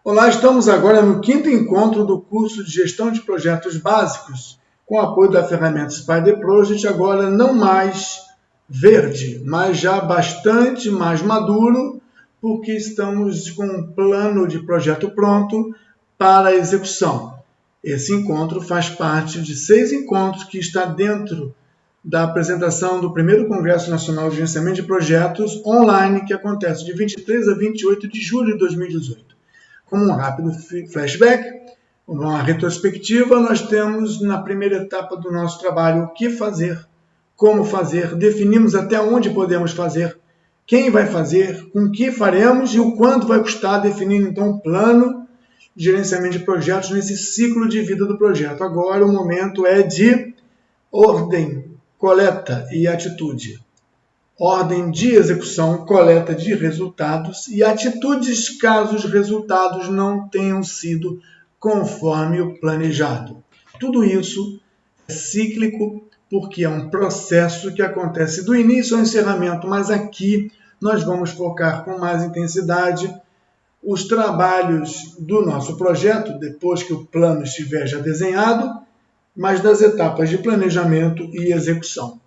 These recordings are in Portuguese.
Olá, estamos agora no 5º encontro do curso de Gestão de Projetos Básicos, com apoio da ferramenta Spider Project, agora não mais verde, mas já bastante mais maduro, porque estamos com um plano de projeto pronto para a execução. Esse encontro faz parte de 6 encontros que está dentro da apresentação do primeiro Congresso Nacional de Gerenciamento de Projetos online, que acontece de 23 a 28 de julho de 2018. Como um rápido flashback, uma retrospectiva, nós temos na primeira etapa do nosso trabalho o que fazer, como fazer, definimos até onde podemos fazer, quem vai fazer, com que faremos e o quanto vai custar, definindo então um plano de gerenciamento de projetos nesse ciclo de vida do projeto. Agora o momento é de ordem, coleta e atitude. Ordem de execução, coleta de resultados e atitudes caso os resultados não tenham sido conforme o planejado. Tudo isso é cíclico porque é um processo que acontece do início ao encerramento, mas aqui nós vamos focar com mais intensidade os trabalhos do nosso projeto, depois que o plano estiver já desenhado, mas das etapas de planejamento e execução.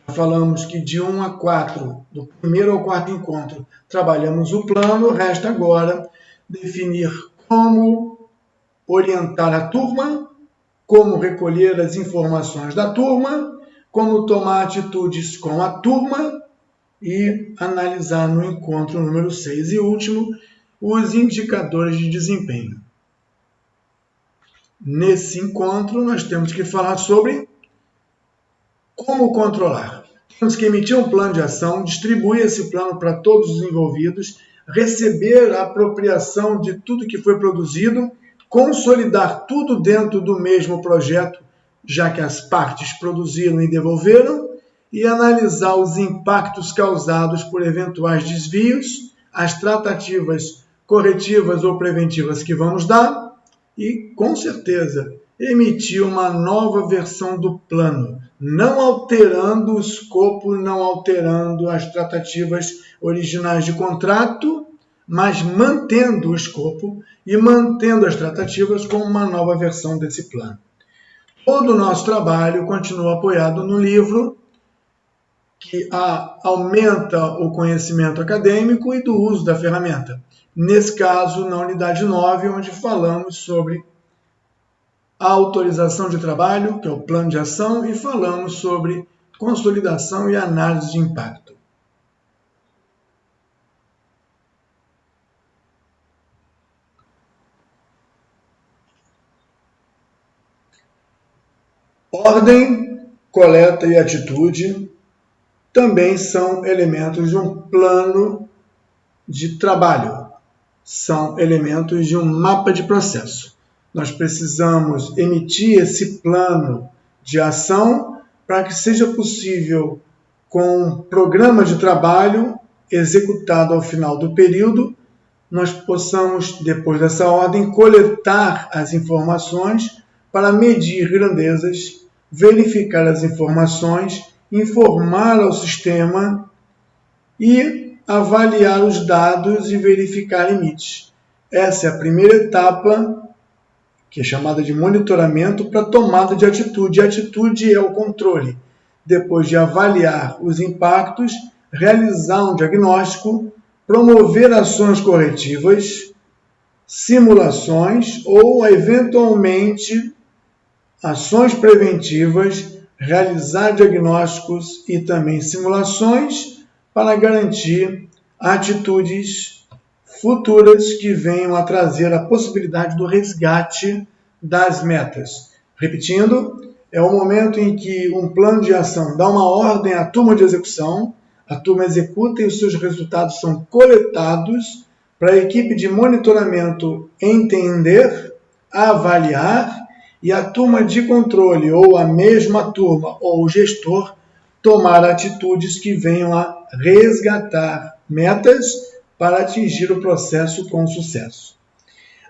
Falamos que de 1 a 4, do primeiro ao 4º encontro, trabalhamos o plano, resta agora definir como orientar a turma, como recolher as informações da turma, como tomar atitudes com a turma e analisar no encontro número 6 e último, os indicadores de desempenho. Nesse encontro, nós temos que falar sobre como controlar. Temos que emitir um plano de ação, distribuir esse plano para todos os envolvidos, receber a apropriação de tudo que foi produzido, consolidar tudo dentro do mesmo projeto, já que as partes produziram e devolveram, e analisar os impactos causados por eventuais desvios, as tratativas corretivas ou preventivas que vamos dar e, com certeza, emitir uma nova versão do plano, não alterando o escopo, não alterando as tratativas originais de contrato, mas mantendo o escopo e mantendo as tratativas com uma nova versão desse plano. Todo o nosso trabalho continua apoiado no livro, que aumenta o conhecimento acadêmico e do uso da ferramenta. Nesse caso, na unidade 9, onde falamos sobre a autorização de trabalho, que é o plano de ação, e falamos sobre consolidação e análise de impacto. Ordem, coleta e atitude também são elementos de um plano de trabalho, são elementos de um mapa de processo. Nós precisamos emitir esse plano de ação para que seja possível, com um programa de trabalho executado ao final do período, nós possamos, depois dessa ordem, coletar as informações para medir grandezas, verificar as informações, informar ao sistema e avaliar os dados e verificar limites. Essa é a primeira etapa, que é chamada de monitoramento para tomada de atitude. A atitude é o controle. Depois de avaliar os impactos, realizar um diagnóstico, promover ações corretivas, simulações ou, eventualmente, ações preventivas, realizar diagnósticos e também simulações para garantir atitudes futuras que venham a trazer a possibilidade do resgate das metas. Repetindo, é o momento em que um plano de ação dá uma ordem à turma de execução, a turma executa e os seus resultados são coletados para a equipe de monitoramento entender, avaliar e a turma de controle, ou a mesma turma, ou o gestor, tomar atitudes que venham a resgatar metas para atingir o processo com sucesso.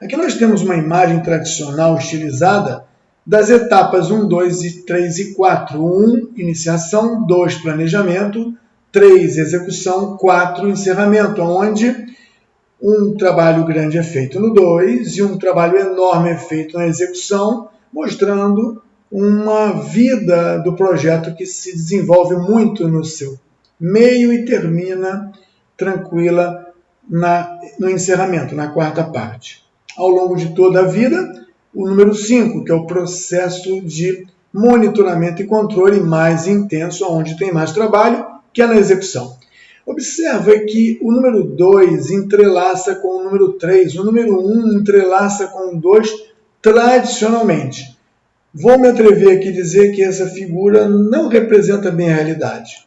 Aqui nós temos uma imagem tradicional estilizada das etapas 1, 2, 3 e 4. 1, iniciação, 2, planejamento, 3, execução, 4, encerramento, onde Um trabalho grande é feito no 2 e um trabalho enorme é feito na execução, mostrando uma vida do projeto que se desenvolve muito no seu meio e termina tranquila no encerramento, na quarta parte. Ao longo de toda a vida, o número 5, que é o processo de monitoramento e controle mais intenso, onde tem mais trabalho, que é na execução. Observa que o número 2 entrelaça com o número 3, o número 1 entrelaça com o 2 tradicionalmente. Vou me atrever aqui a dizer que essa figura não representa bem a realidade.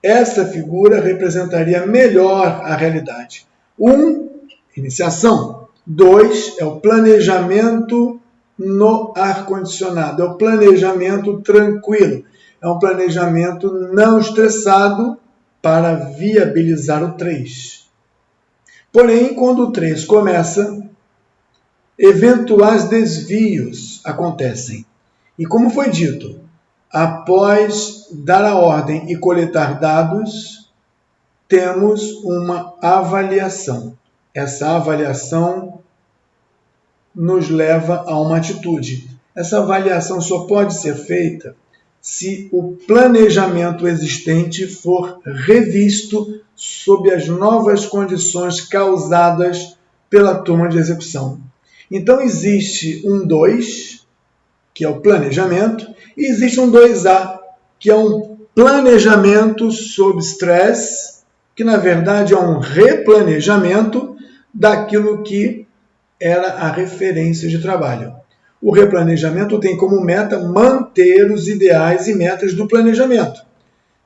Essa figura representaria melhor a realidade. 1, iniciação. 2 é o planejamento no ar-condicionado, é o planejamento tranquilo, é um planejamento não estressado para viabilizar o 3. Porém, quando o 3 começa, eventuais desvios acontecem. E como foi dito, após dar a ordem e coletar dados, temos uma avaliação. Essa avaliação nos leva a uma atitude. Essa avaliação só pode ser feita se o planejamento existente for revisto sob as novas condições causadas pela turma de execução. Então existe um 2, que é o planejamento, e existe um 2A, que é um planejamento sob estresse, que na verdade é um replanejamento daquilo que era a referência de trabalho. O replanejamento tem como meta manter os ideais e metas do planejamento.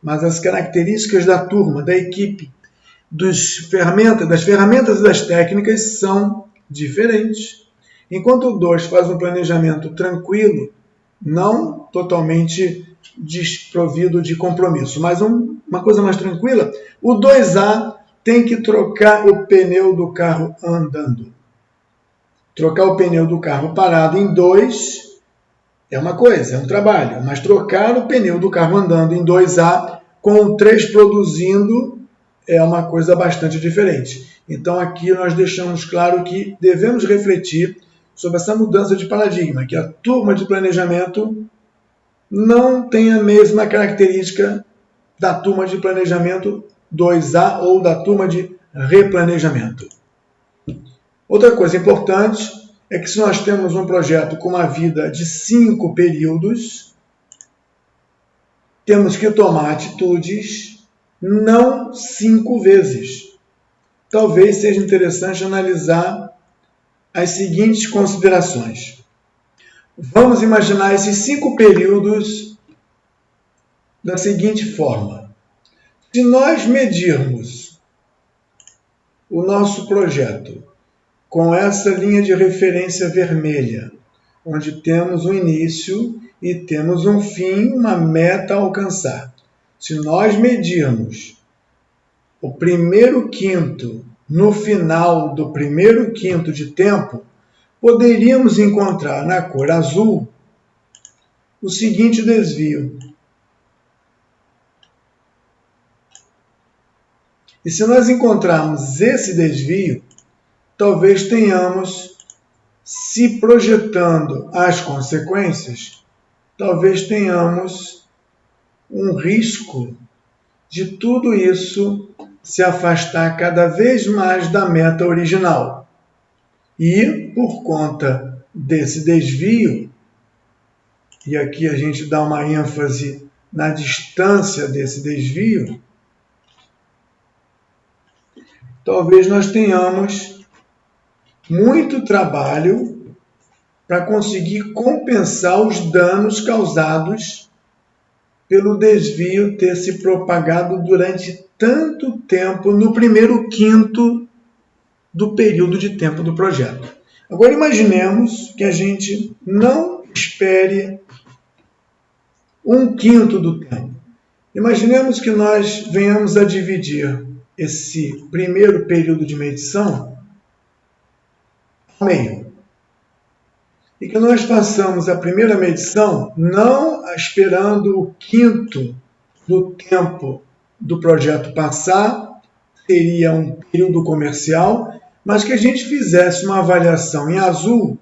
Mas as características da turma, da equipe, das ferramentas e das técnicas são diferentes. Enquanto o 2 faz um planejamento tranquilo, não totalmente desprovido de compromisso, mas uma coisa mais tranquila, o 2A tem que trocar o pneu do carro andando. Trocar o pneu do carro parado em 2 é uma coisa, é um trabalho, mas trocar o pneu do carro andando em 2A com o 3 produzindo é uma coisa bastante diferente. Então aqui nós deixamos claro que devemos refletir sobre essa mudança de paradigma, que a turma de planejamento não tem a mesma característica da turma de planejamento 2A ou da turma de replanejamento. Outra coisa importante é que se nós temos um projeto com uma vida de 5 períodos, temos que tomar atitudes não 5 vezes. Talvez seja interessante analisar as seguintes considerações. Vamos imaginar esses 5 períodos da seguinte forma. Se nós medirmos o nosso projeto com essa linha de referência vermelha, onde temos um início e temos um fim, uma meta a alcançar. Se nós medirmos o primeiro quinto no final do primeiro quinto de tempo, poderíamos encontrar na cor azul o seguinte desvio. E se nós encontrarmos esse desvio, talvez tenhamos, se projetando as consequências, talvez tenhamos um risco de tudo isso se afastar cada vez mais da meta original. E, por conta desse desvio, e aqui a gente dá uma ênfase na distância desse desvio, talvez nós tenhamos muito trabalho para conseguir compensar os danos causados pelo desvio ter se propagado durante tanto tempo no primeiro quinto do período de tempo do projeto. Agora imaginemos que a gente não espere um quinto do tempo. Imaginemos que nós venhamos a dividir esse primeiro período de medição ao meio. E que nós façamos a primeira medição não esperando o quinto do tempo do projeto passar seria um período comercial, mas que a gente fizesse uma avaliação em azul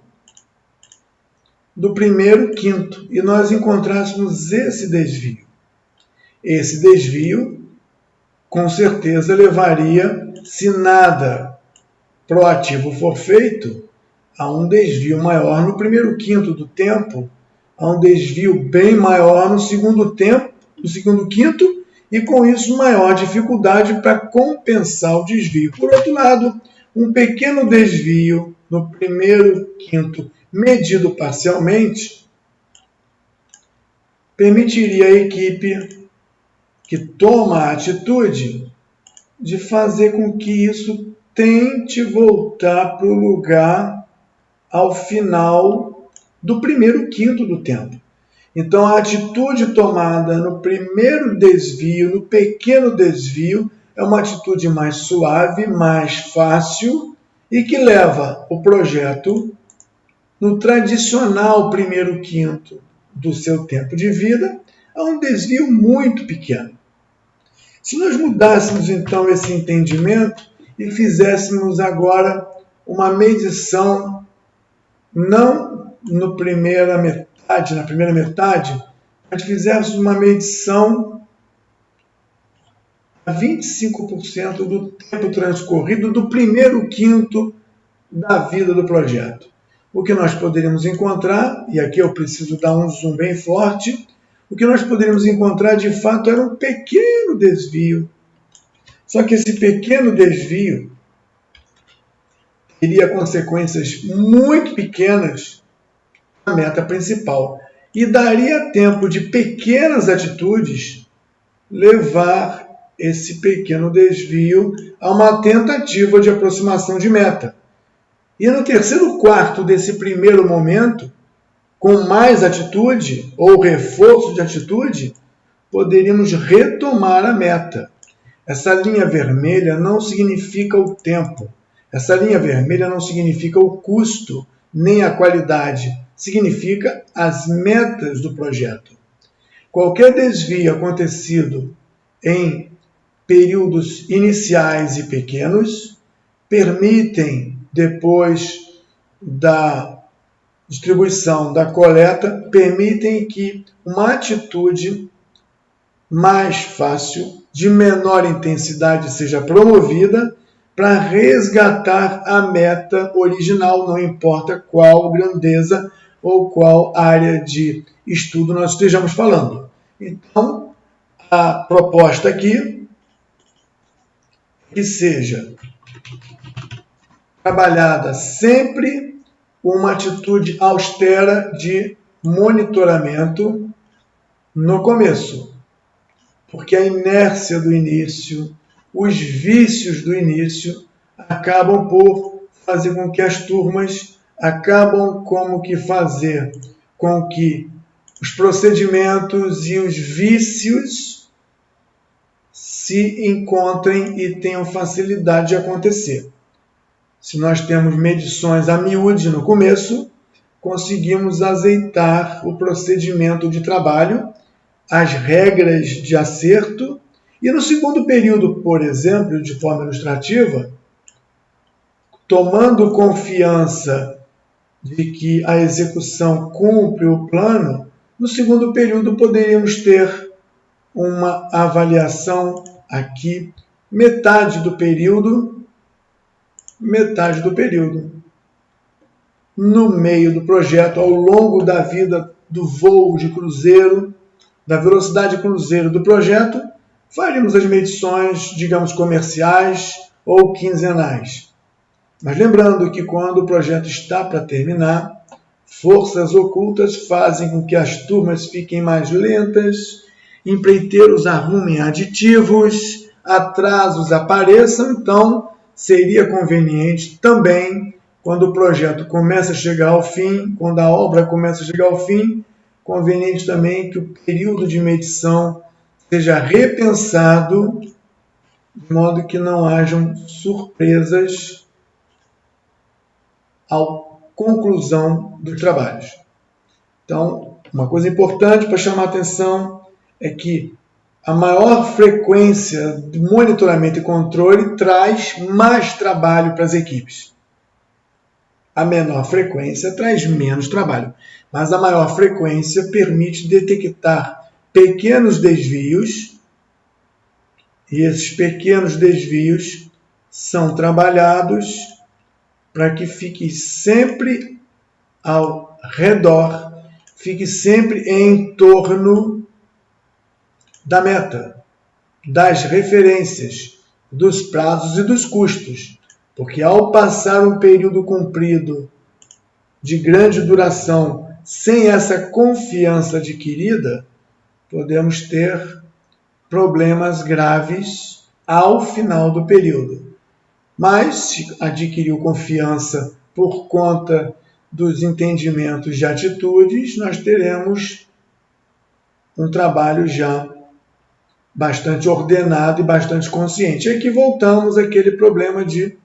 do primeiro quinto e nós encontrássemos esse desvio. Esse desvio, com certeza, levaria, se nada proativo for feito, a um desvio maior no primeiro quinto do tempo, a um desvio bem maior no segundo quinto, e com isso maior dificuldade para compensar o desvio. Por outro lado, um pequeno desvio no primeiro quinto, medido parcialmente, permitiria à equipe que toma a atitude de fazer com que isso tente voltar para o lugar ao final do primeiro quinto do tempo. Então, a atitude tomada no primeiro desvio, no pequeno desvio, é uma atitude mais suave, mais fácil e que leva o projeto no tradicional primeiro quinto do seu tempo de vida a um desvio muito pequeno. Se nós mudássemos então esse entendimento e fizéssemos agora uma medição, não na primeira metade, mas fizéssemos uma medição a 25% do tempo transcorrido do primeiro quinto da vida do projeto. O que nós poderíamos encontrar, e aqui eu preciso dar um zoom bem forte, o que nós poderíamos encontrar de fato era um pequeno desvio. Só que esse pequeno desvio teria consequências muito pequenas na meta principal e daria tempo de pequenas atitudes levar esse pequeno desvio a uma tentativa de aproximação de meta. E no terceiro quarto desse primeiro momento, com mais atitude ou reforço de atitude, poderíamos retomar a meta. Essa linha vermelha não significa o tempo. Essa linha vermelha não significa o custo, nem a qualidade. Significa as metas do projeto. Qualquer desvio acontecido em períodos iniciais e pequenos permitem, depois da distribuição da coleta, permitem que uma atitude mais fácil, de menor intensidade, seja promovida para resgatar a meta original, não importa qual grandeza ou qual área de estudo nós estejamos falando. Então, a proposta aqui é que seja trabalhada sempre uma atitude austera de monitoramento no começo, porque a inércia do início, os vícios do início acabam por fazer com que as turmas fazer com que os procedimentos e os vícios se encontrem e tenham facilidade de acontecer. Se nós temos medições a miúde no começo, conseguimos azeitar o procedimento de trabalho, as regras de acerto, e no segundo período, por exemplo, de forma ilustrativa, tomando confiança de que a execução cumpre o plano, no segundo período poderíamos ter uma avaliação aqui, metade do período, no meio do projeto, ao longo da vida do voo de cruzeiro, da velocidade cruzeiro do projeto, faríamos as medições, digamos, comerciais ou quinzenais. Mas lembrando que quando o projeto está para terminar, forças ocultas fazem com que as turmas fiquem mais lentas, empreiteiros arrumem aditivos, atrasos apareçam, então seria conveniente também, quando o projeto começa a chegar ao fim, quando a obra começa a chegar ao fim, conveniente também que o período de medição seja repensado, de modo que não hajam surpresas à conclusão dos trabalhos. Então, uma coisa importante para chamar a atenção é que a maior frequência de monitoramento e controle traz mais trabalho para as equipes. A menor frequência traz menos trabalho, mas a maior frequência permite detectar pequenos desvios, e esses pequenos desvios são trabalhados para que fique sempre ao redor, fique sempre em torno da meta, das referências, dos prazos e dos custos. Porque ao passar um período comprido de grande duração sem essa confiança adquirida, podemos ter problemas graves ao final do período. Mas, se adquiriu confiança por conta dos entendimentos de atitudes, nós teremos um trabalho já bastante ordenado e bastante consciente. Aqui voltamos àquele problema de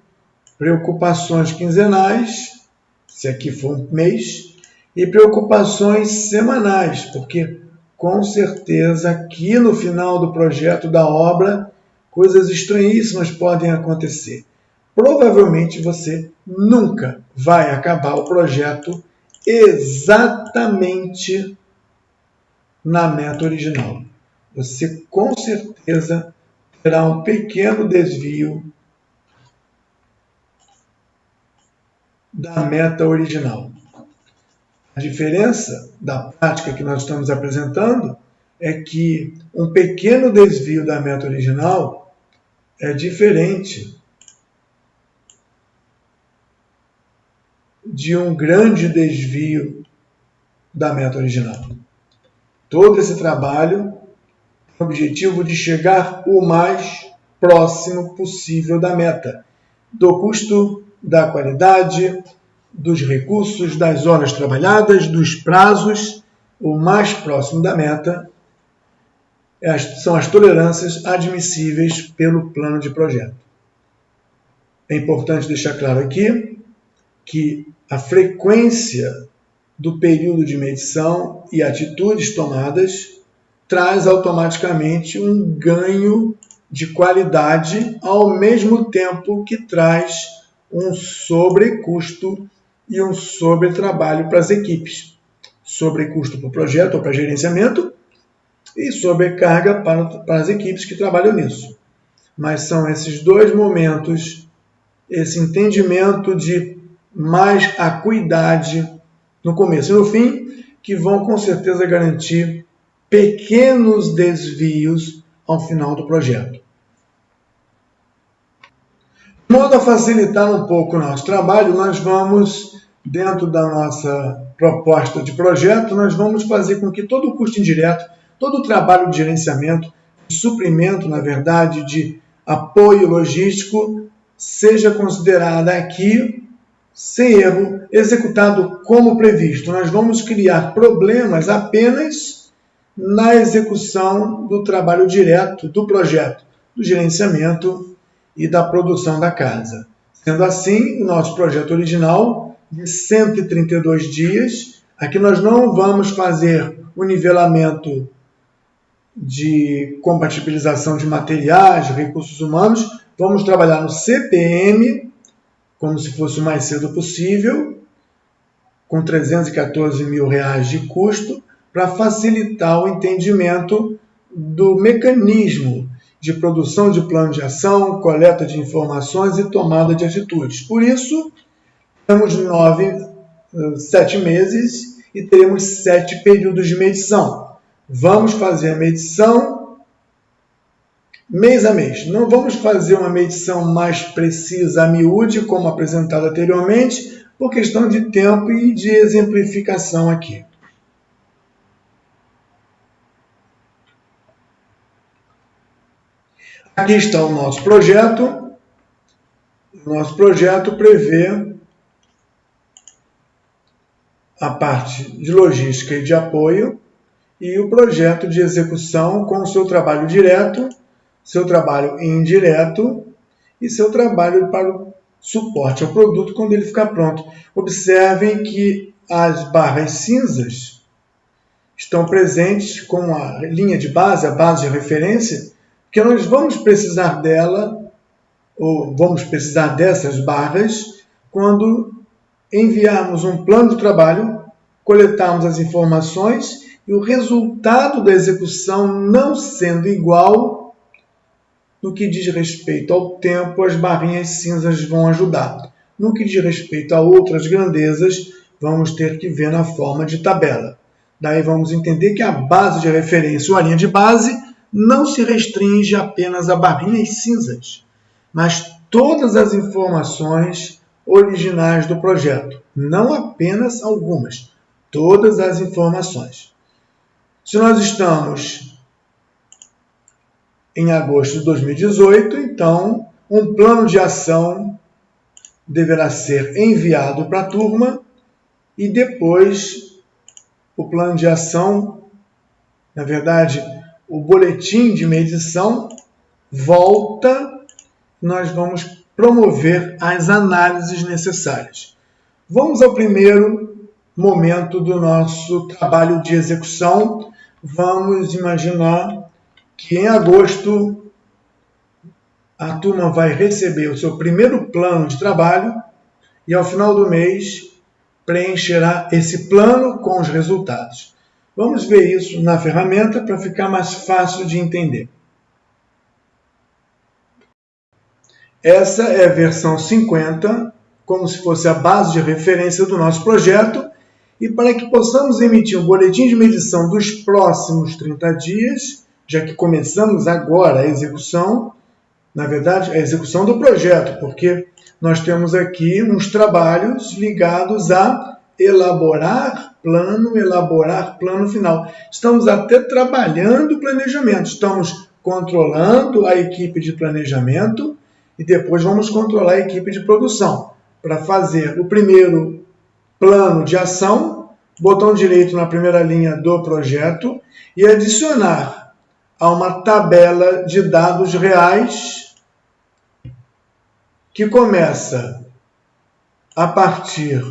preocupações quinzenais, se aqui for um mês, e preocupações semanais, porque com certeza aqui no final do projeto da obra, coisas estranhíssimas podem acontecer. Provavelmente você nunca vai acabar o projeto exatamente na meta original. Você com certeza terá um pequeno desvio da meta original. A diferença da prática que nós estamos apresentando é que um pequeno desvio da meta original é diferente de um grande desvio da meta original. Todo esse trabalho tem o objetivo de chegar o mais próximo possível da meta, do custo, da qualidade, dos recursos, das horas trabalhadas, dos prazos, o mais próximo da meta são as tolerâncias admissíveis pelo plano de projeto. É importante deixar claro aqui que a frequência do período de medição e atitudes tomadas traz automaticamente um ganho de qualidade ao mesmo tempo que traz um sobrecusto e um sobretrabalho para as equipes. Sobrecusto para o projeto ou para gerenciamento e sobrecarga para as equipes que trabalham nisso. Mas são esses dois momentos, esse entendimento de mais acuidade no começo e no fim, que vão com certeza garantir pequenos desvios ao final do projeto. De modo a facilitar um pouco o nosso trabalho, nós vamos, dentro da nossa proposta de projeto, nós vamos fazer com que todo o custo indireto, todo o trabalho de gerenciamento, de suprimento, na verdade, de apoio logístico, seja considerado aqui, sem erro, executado como previsto. Nós vamos criar problemas apenas na execução do trabalho direto do projeto, do gerenciamento e da produção da casa. Sendo assim, o nosso projeto original, de 132 dias, aqui nós não vamos fazer o nivelamento de compatibilização de materiais, de recursos humanos, vamos trabalhar no CPM, como se fosse o mais cedo possível, com R$314 mil de custo, para facilitar o entendimento do mecanismo de produção de plano de ação, coleta de informações e tomada de atitudes. Por isso, temos 7 meses e teremos 7 períodos de medição. Vamos fazer a medição mês a mês. Não vamos fazer uma medição mais precisa a miúde, como apresentado anteriormente, por questão de tempo e de exemplificação aqui. Aqui está o nosso projeto. O nosso projeto prevê a parte de logística e de apoio e o projeto de execução com o seu trabalho direto, seu trabalho indireto e seu trabalho para o suporte ao produto quando ele ficar pronto. Observem que as barras cinzas estão presentes com a linha de base, a base de referência, que nós vamos precisar dela, ou vamos precisar dessas barras, quando enviarmos um plano de trabalho, coletarmos as informações e o resultado da execução não sendo igual, no que diz respeito ao tempo, as barrinhas cinzas vão ajudar. No que diz respeito a outras grandezas, vamos ter que ver na forma de tabela. Daí vamos entender que a base de referência ou a linha de base não se restringe apenas a barrinhas cinzas, mas todas as informações originais do projeto, não apenas algumas, todas as informações. Se nós estamos em agosto de 2018, então um plano de ação deverá ser enviado para a turma e depois o plano de ação, na verdade, o boletim de medição volta, nós vamos promover as análises necessárias. Vamos ao primeiro momento do nosso trabalho de execução. Vamos imaginar que em agosto a turma vai receber o seu primeiro plano de trabalho e ao final do mês preencherá esse plano com os resultados. Vamos ver isso na ferramenta para ficar mais fácil de entender. Essa é a versão 50, como se fosse a base de referência do nosso projeto. E para que possamos emitir um boletim de medição dos próximos 30 dias, já que começamos agora a execução, na verdade, a execução do projeto, porque nós temos aqui uns trabalhos ligados a elaborar plano final. Estamos até trabalhando o planejamento, estamos controlando a equipe de planejamento e depois vamos controlar a equipe de produção para fazer o primeiro plano de ação, botão direito na primeira linha do projeto e adicionar a uma tabela de dados reais que começa a partir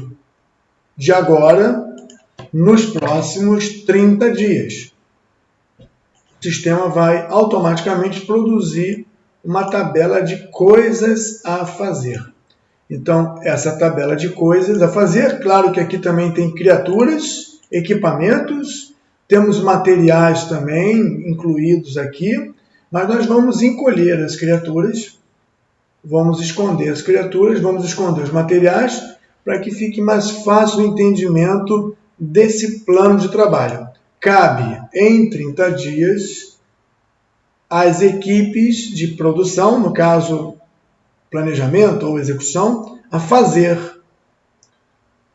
de agora, nos próximos 30 dias. O sistema vai automaticamente produzir uma tabela de coisas a fazer. Então, essa tabela de coisas a fazer, claro que aqui também tem criaturas, equipamentos, temos materiais também incluídos aqui, mas nós vamos encolher as criaturas, vamos esconder as criaturas, vamos esconder os materiais, para que fique mais fácil o entendimento desse plano de trabalho. Cabe, em 30 dias, às equipes de produção, no caso, planejamento ou execução, a fazer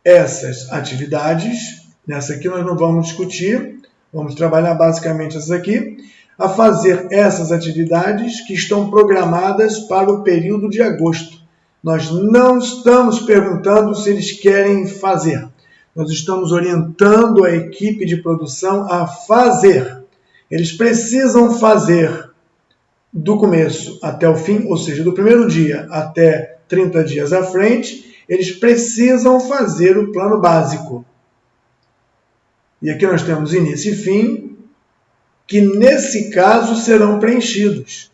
essas atividades. Nessa aqui nós não vamos discutir, vamos trabalhar basicamente essas aqui, a fazer essas atividades que estão programadas para o período de agosto. Nós não estamos perguntando se eles querem fazer. Nós estamos orientando a equipe de produção a fazer. Eles precisam fazer do começo até o fim, ou seja, do primeiro dia até 30 dias à frente, eles precisam fazer o plano básico. E aqui nós temos início e fim, que nesse caso serão preenchidos.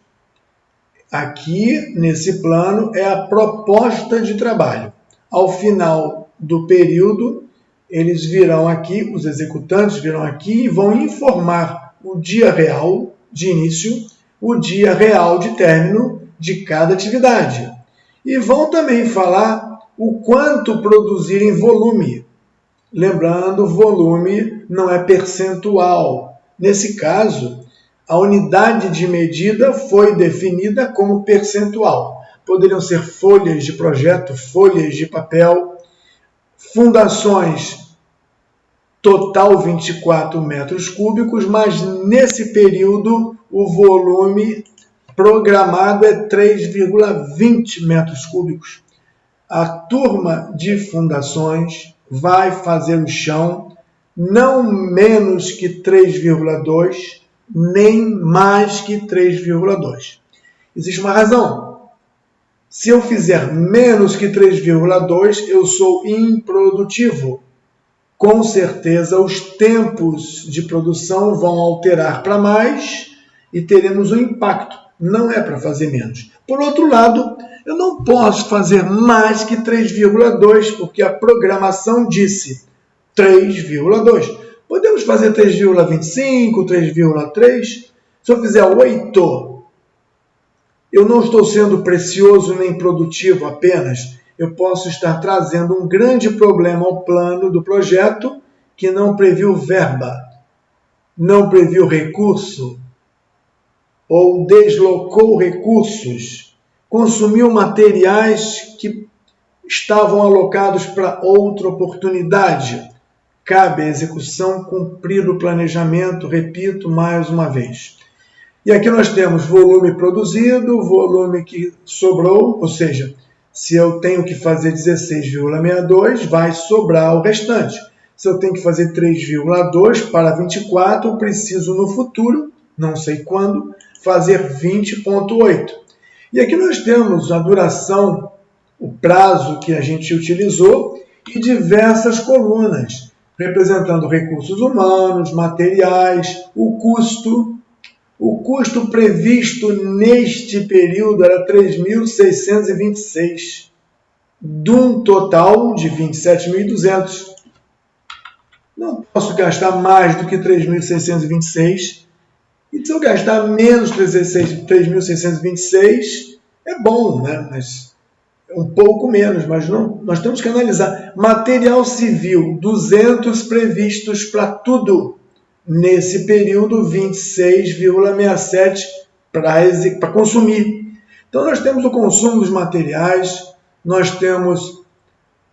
Aqui, nesse plano, é a proposta de trabalho. Ao final do período, eles virão aqui, os executantes virão aqui e vão informar o dia real de início, o dia real de término de cada atividade. E vão também falar o quanto produzir em volume. Lembrando, volume não é percentual. Nesse caso, a unidade de medida foi definida como percentual. Poderiam ser folhas de projeto, folhas de papel, fundações, total 24 metros cúbicos, mas nesse período o volume programado é 3,20 metros cúbicos. A turma de fundações vai fazer o chão não menos que 3,2, nem mais que 3,2. Existe uma razão. Se eu fizer menos que 3,2, eu sou improdutivo. com certeza os tempos de produção vão alterar para mais e teremos um impacto. Não é para fazer menos. Por outro lado, eu não posso fazer mais que 3,2, porque a programação disse 3,2. Podemos fazer 3,25, 3,3. Se eu fizer 8, eu não estou sendo precioso nem produtivo apenas. Eu posso estar trazendo um grande problema ao plano do projeto que não previu verba, não previu recurso, ou deslocou recursos, consumiu materiais que estavam alocados para outra oportunidade. Cabe à execução cumprir o planejamento, repito mais uma vez. E aqui nós temos volume produzido, volume que sobrou, ou seja, se eu tenho que fazer 16,62, vai sobrar o restante. Se eu tenho que fazer 3,2 para 24, eu preciso no futuro, não sei quando, fazer 20,8. E aqui nós temos a duração, o prazo que a gente utilizou e diversas colunas, representando recursos humanos, materiais, o custo. O custo previsto neste período era 3.626, de um total de 27.200. Não posso gastar mais do que 3.626. E se eu gastar menos 3.626, é bom, né? Mas é um pouco menos, mas não, nós temos que analisar. Material civil, 200 previstos para tudo. Nesse período, 26,67 para consumir. Então, nós temos o consumo dos materiais, nós temos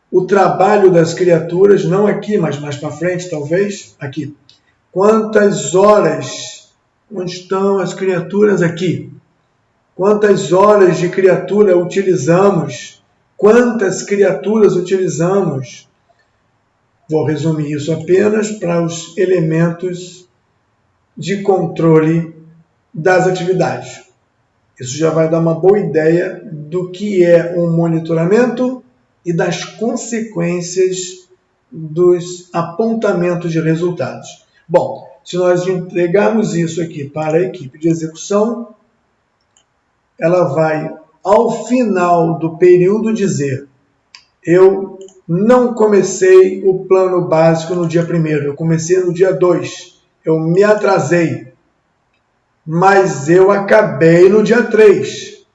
o trabalho das criaturas, não aqui, mas mais para frente, talvez, aqui. Quantas horas, onde estão as criaturas aqui? Quantas horas de criatura utilizamos? Quantas criaturas utilizamos? Vou resumir isso apenas para os elementos de controle das atividades. Isso já vai dar uma boa ideia do que é um monitoramento e das consequências dos apontamentos de resultados. Bom, se nós entregarmos isso aqui para a equipe de execução, ela vai, ao final do período, dizer: eu não comecei o plano básico no dia 1º, eu comecei no dia 2, eu me atrasei, mas eu acabei no dia 3.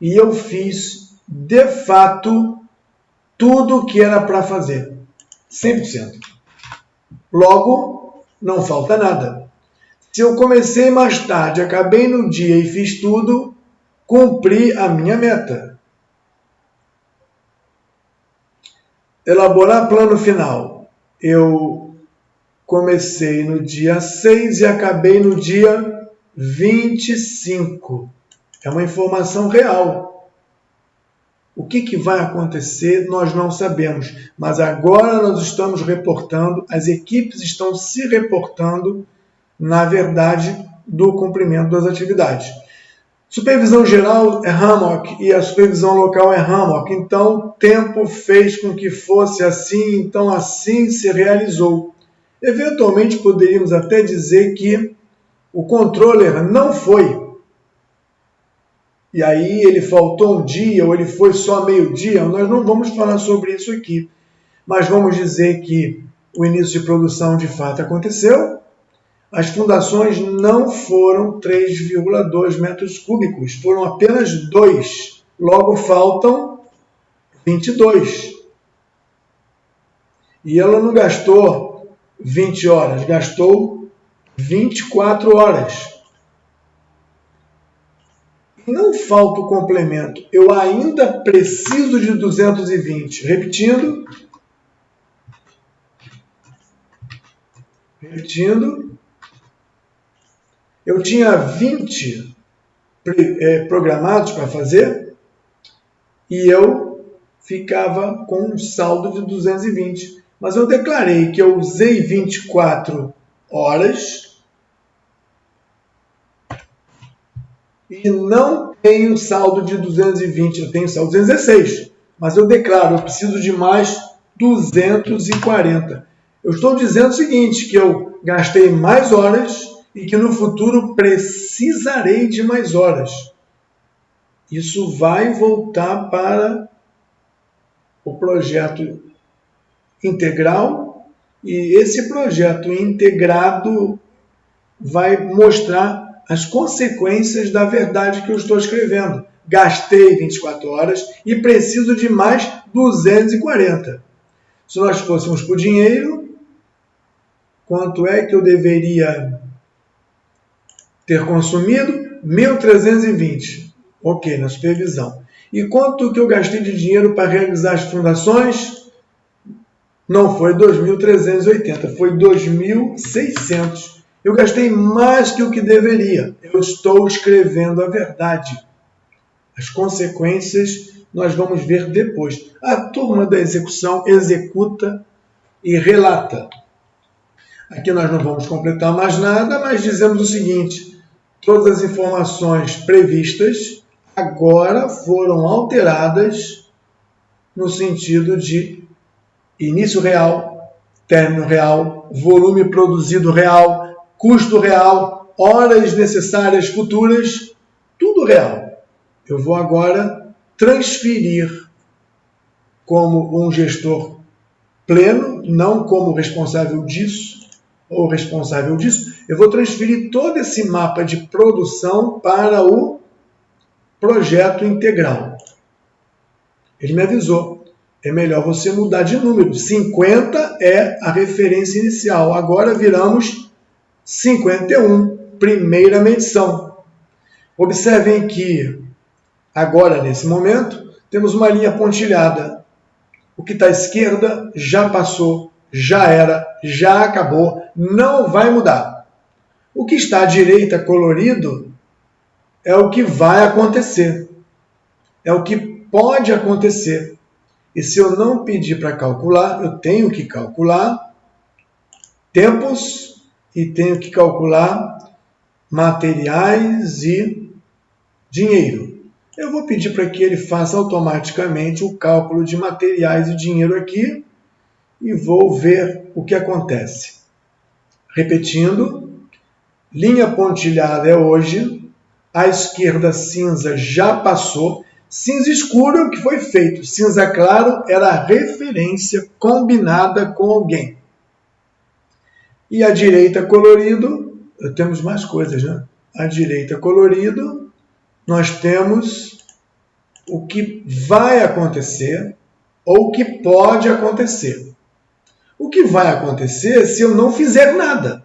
E eu fiz, de fato, tudo o que era para fazer, 100%. Logo, não falta nada. Se eu comecei mais tarde, acabei no dia e fiz tudo, cumpri a minha meta. Elaborar plano final. Eu comecei no dia 6 e acabei no dia 25. É uma informação real. O que vai acontecer, nós não sabemos. Mas agora nós estamos reportando, as equipes estão se reportando, na verdade, do cumprimento das atividades. Supervisão geral é Hammock e a supervisão local é Hammock. Então, o tempo fez com que fosse assim, então assim se realizou. Eventualmente, poderíamos até dizer que o controller não foi. E aí ele faltou um dia ou ele foi só meio-dia. Nós não vamos falar sobre isso aqui. Mas vamos dizer que o início de produção de fato aconteceu. As fundações não foram 3,2 metros cúbicos, foram apenas 2. Logo faltam 22. E ela não gastou 20 horas, gastou 24 horas. Não falta o complemento. Eu ainda preciso de 220. Repetindo. Eu tinha 20 programados para fazer e eu ficava com um saldo de 220. Mas eu declarei que eu usei 24 horas e não tenho saldo de 220, eu tenho saldo de 216. Mas eu declaro, eu preciso de mais 240. Eu estou dizendo o seguinte, que eu gastei mais horas e que no futuro precisarei de mais horas. Isso vai voltar para o projeto integral e esse projeto integrado vai mostrar as consequências da verdade que eu estou escrevendo. Gastei 24 horas e preciso de mais 240. Se nós fôssemos por dinheiro, quanto é que eu deveria ter consumido? 1.320. Ok, na supervisão. E quanto que eu gastei de dinheiro para realizar as fundações? Não foi 2.380, foi 2.600. Eu gastei mais que o que deveria. Eu estou escrevendo a verdade. As consequências nós vamos ver depois. A turma da execução executa e relata. Aqui nós não vamos completar mais nada, mas dizemos o seguinte: todas as informações previstas agora foram alteradas no sentido de início real, término real, volume produzido real, custo real, horas necessárias futuras, tudo real. Eu vou agora transferir como um gestor pleno, não como responsável disso ou responsável disso, eu vou transferir todo esse mapa de produção para o projeto integral. Ele me avisou. É melhor você mudar de número. 50 é a referência inicial. Agora viramos 51, primeira medição. Observem que, agora, nesse momento, temos uma linha pontilhada. O que está à esquerda já passou, já era, já acabou, não vai mudar. O que está à direita, colorido, é o que vai acontecer. É o que pode acontecer. E se eu não pedir para calcular, eu tenho que calcular tempos e tenho que calcular materiais e dinheiro. Eu vou pedir para que ele faça automaticamente o cálculo de materiais e dinheiro aqui e vou ver o que acontece. Repetindo, linha pontilhada é hoje, à esquerda cinza já passou. Cinza escuro é o que foi feito. Cinza claro era a referência combinada com alguém. E à direita colorido, temos mais coisas, né? À direita colorido, nós temos o que vai acontecer ou o que pode acontecer. O que vai acontecer se eu não fizer nada.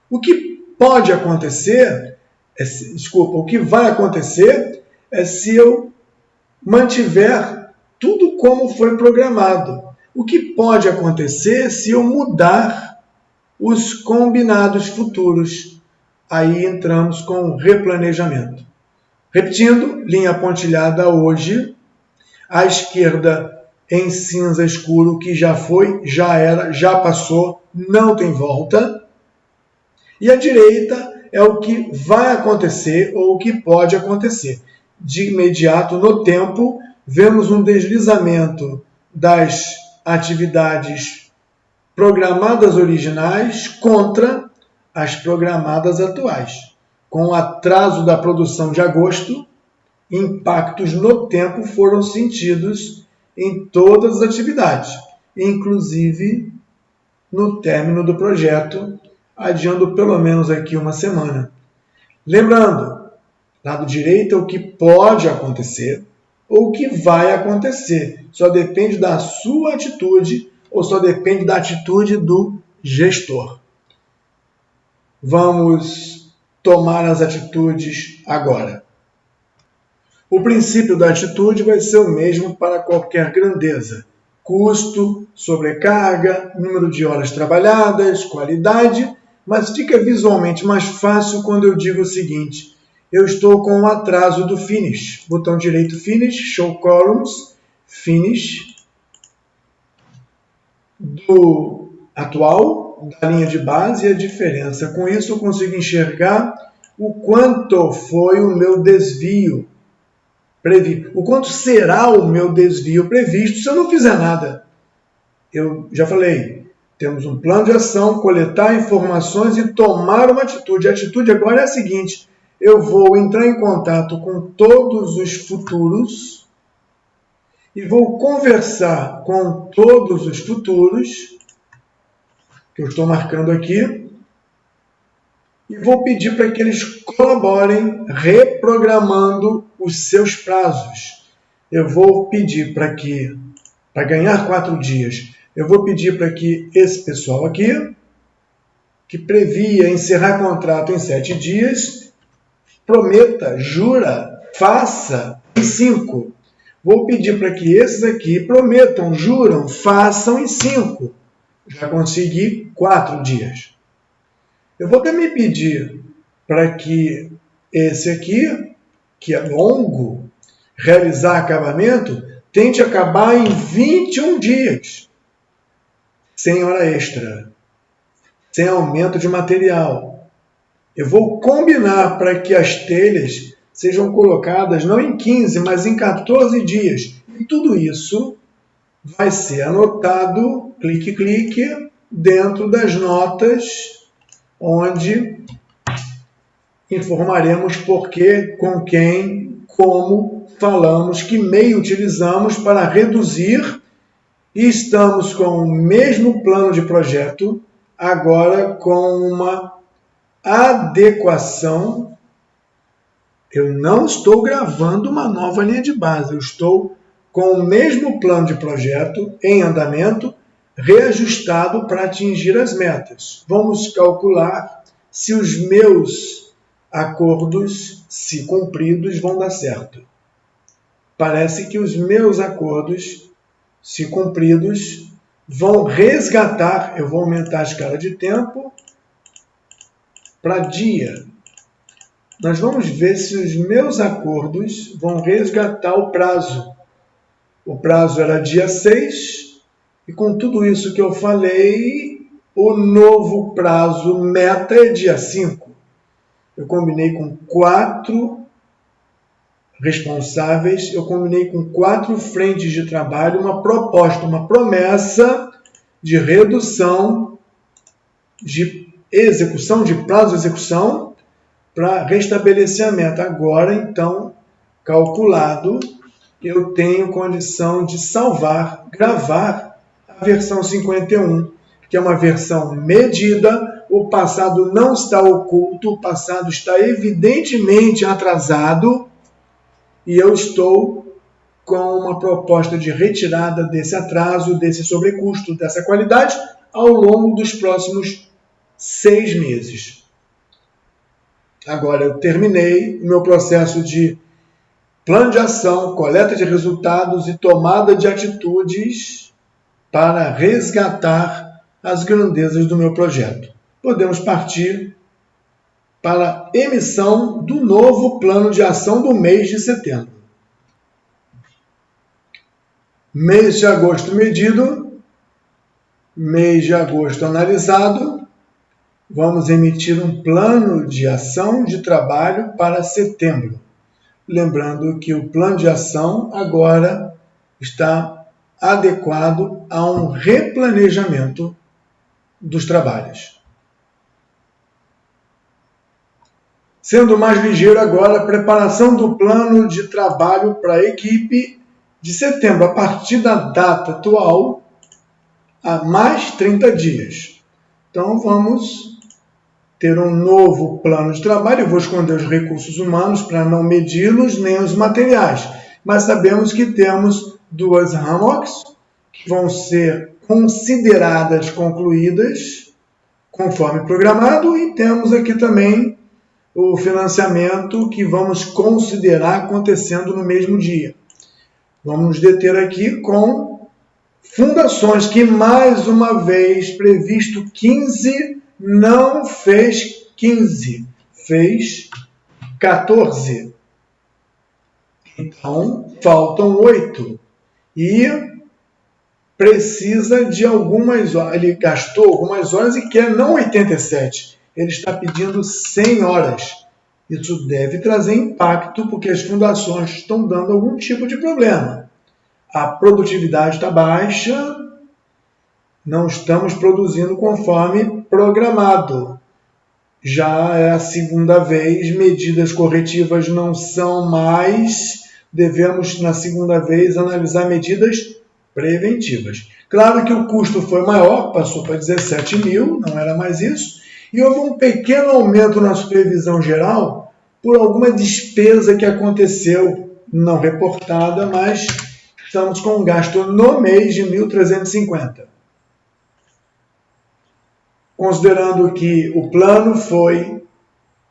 O que pode acontecer, o que vai acontecer é se eu mantiver tudo como foi programado. O que pode acontecer se eu mudar os combinados futuros? Aí entramos com o replanejamento. Repetindo, linha pontilhada hoje, à esquerda em cinza escuro, que já foi, já era, já passou, não tem volta. E à direita é o que vai acontecer ou o que pode acontecer. De imediato, no tempo, vemos um deslizamento das atividades programadas originais contra as programadas atuais. Com o atraso da produção de agosto, impactos no tempo foram sentidos em todas as atividades, inclusive no término do projeto, adiando pelo menos aqui uma semana. Lembrando, lado direito é o que pode acontecer ou o que vai acontecer. Só depende da sua atitude ou só depende da atitude do gestor. Vamos tomar as atitudes agora. O princípio da atitude vai ser o mesmo para qualquer grandeza. Custo, sobrecarga, número de horas trabalhadas, qualidade, mas fica visualmente mais fácil quando eu digo o seguinte: eu estou com um atraso do finish. Botão direito finish, show columns, finish do atual, da linha de base e a diferença. Com isso eu consigo enxergar o quanto foi o meu desvio previsto. O quanto será o meu desvio previsto se eu não fizer nada. Eu já falei, Temos um plano de ação, coletar informações e tomar uma atitude. A atitude agora é a seguinte: eu vou entrar em contato com todos os futuros e vou conversar com todos os futuros, que eu estou marcando aqui, e vou pedir para que eles colaborem reprogramando os seus prazos. Eu vou pedir para ganhar 4 dias, eu vou pedir para que esse pessoal aqui, que previa encerrar contrato em 7 dias, prometa, jura, faça em 5. Vou pedir para que esses aqui prometam, juram, façam em 5. Já consegui 4 dias. Eu vou também pedir para que esse aqui, que é longo, realizar acabamento, tente acabar em 21 dias. Sem hora extra. Sem aumento de material. Eu vou combinar para que as telhas sejam colocadas não em 15, mas em 14 dias. E tudo isso vai ser anotado, clique, dentro das notas, onde informaremos por quê, com quem, como falamos, que meio utilizamos para reduzir, e estamos com o mesmo plano de projeto, agora com uma adequação. Eu não estou gravando uma nova linha de base, eu estou com o mesmo plano de projeto em andamento, reajustado para atingir as metas. Vamos calcular se os meus acordos, se cumpridos, vão dar certo. Parece que os meus acordos, se cumpridos, vão resgatar. Eu vou aumentar a escala de tempo para dia. Nós vamos ver se os meus acordos vão resgatar o prazo. O prazo era dia 6, e com tudo isso que eu falei, o novo prazo meta é dia 5. Eu combinei com 4 responsáveis, eu combinei com 4 frentes de trabalho, uma proposta, uma promessa de redução de execução, de prazo de execução, para restabelecer a meta. Agora, então, calculado, eu tenho condição de salvar, gravar a versão 51, que é uma versão medida. O passado não está oculto, o passado está evidentemente atrasado, e eu estou com uma proposta de retirada desse atraso, desse sobrecusto, dessa qualidade, ao longo dos próximos 6 meses. Agora eu terminei o meu processo de plano de ação, coleta de resultados e tomada de atitudes para resgatar as grandezas do meu projeto. Podemos partir para a emissão do novo plano de ação do mês de setembro. Mês de agosto medido, mês de agosto analisado. Vamos emitir um plano de ação de trabalho para setembro. Lembrando que o plano de ação agora está adequado a um replanejamento dos trabalhos. Sendo mais ligeiro agora, a preparação do plano de trabalho para a equipe de setembro, a partir da data atual, a mais 30 dias. Então, vamos ter um novo plano de trabalho. Eu vou esconder os recursos humanos para não medi-los, nem os materiais. Mas sabemos que temos 2 hammocks que vão ser consideradas concluídas conforme programado, e temos aqui também o financiamento que vamos considerar acontecendo no mesmo dia. Vamos nos deter aqui com fundações, que mais uma vez, previsto 15, não fez 15, fez 14. Então, faltam 8. E precisa de algumas horas. Ele gastou algumas horas e quer não 87. Ele está pedindo 100 horas. Isso deve trazer impacto, porque as fundações estão dando algum tipo de problema. A produtividade está baixa Não estamos produzindo conforme programado. Já é a segunda vez, medidas corretivas não são mais, devemos na segunda vez analisar medidas preventivas. Claro que o custo foi maior, passou para 17 mil, não era mais isso, e houve um pequeno aumento na supervisão geral por alguma despesa que aconteceu, não reportada, mas estamos com um gasto no mês de 1.350. Considerando que o plano foi,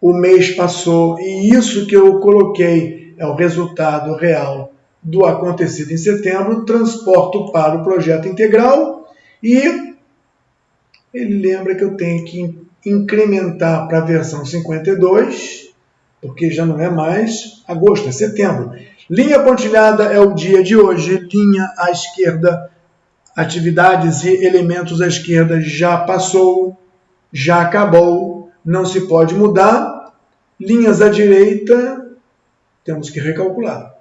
o mês passou, e isso que eu coloquei é o resultado real do acontecido em setembro, transporto para o projeto integral e ele lembra que eu tenho que incrementar para a versão 52, porque já não é mais agosto, é setembro. Linha pontilhada é o dia de hoje, linha à esquerda, atividades e elementos à esquerda já passou, já acabou, não se pode mudar. Linhas à direita, temos que recalcular.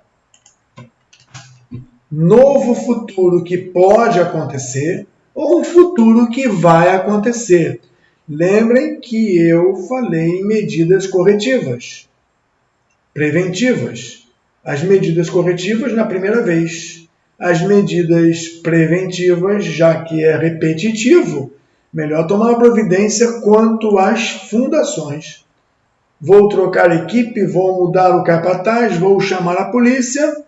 Novo futuro que pode acontecer ou um futuro que vai acontecer. Lembrem que eu falei em medidas corretivas, preventivas. As medidas corretivas na primeira vez. As medidas preventivas, já que é repetitivo, melhor tomar providência quanto às fundações. Vou trocar equipe, vou mudar o capataz, vou chamar a polícia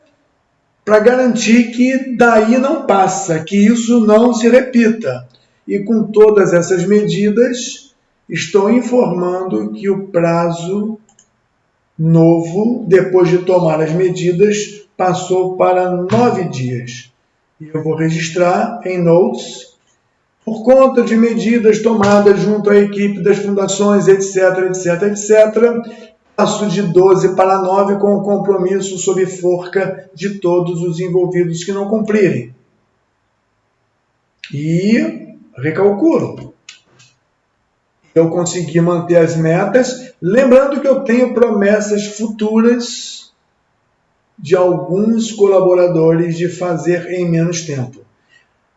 para garantir que daí não passa, que isso não se repita. E com todas essas medidas, estou informando que o prazo novo, depois de tomar as medidas, passou para 9 dias. E eu vou registrar em notes, por conta de medidas tomadas junto à equipe das fundações, etc, etc, etc, passo de 12 para 9 com o compromisso sob forca de todos os envolvidos que não cumprirem. E recalculo. Eu consegui manter as metas, lembrando que eu tenho promessas futuras de alguns colaboradores de fazer em menos tempo.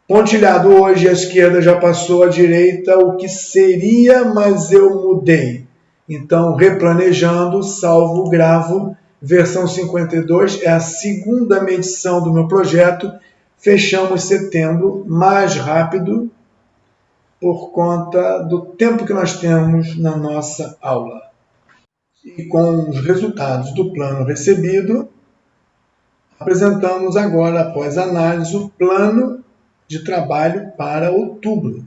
Pontilhado hoje, a esquerda já passou à direita, o que seria, mas eu mudei. Então, replanejando, salvo, gravo, versão 52, é a segunda medição do meu projeto. Fechamos setembro mais rápido por conta do tempo que nós temos na nossa aula. E com os resultados do plano recebido, apresentamos agora, após análise, o plano de trabalho para outubro.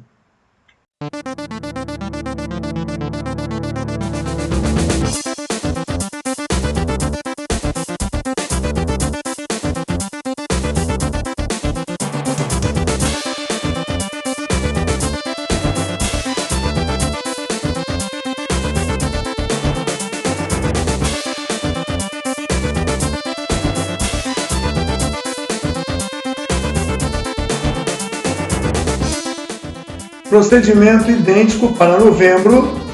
Procedimento idêntico para novembro.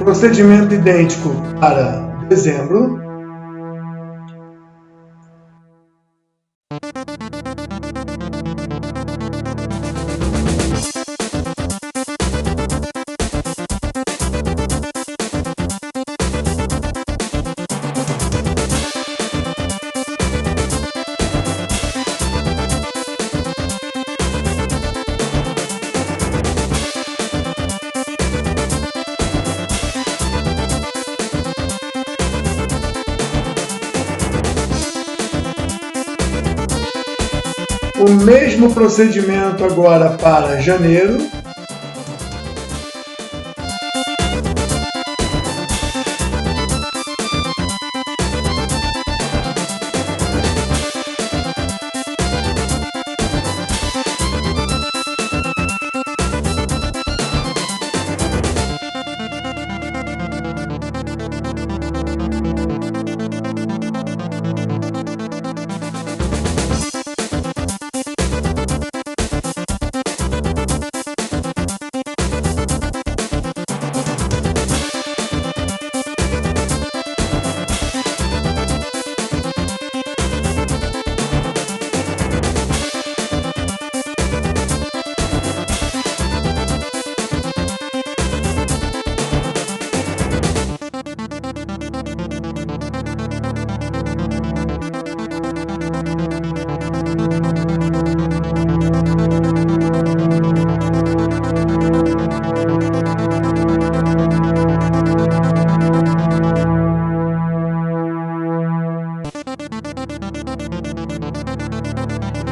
Procedimento idêntico para dezembro. O mesmo procedimento agora para janeiro.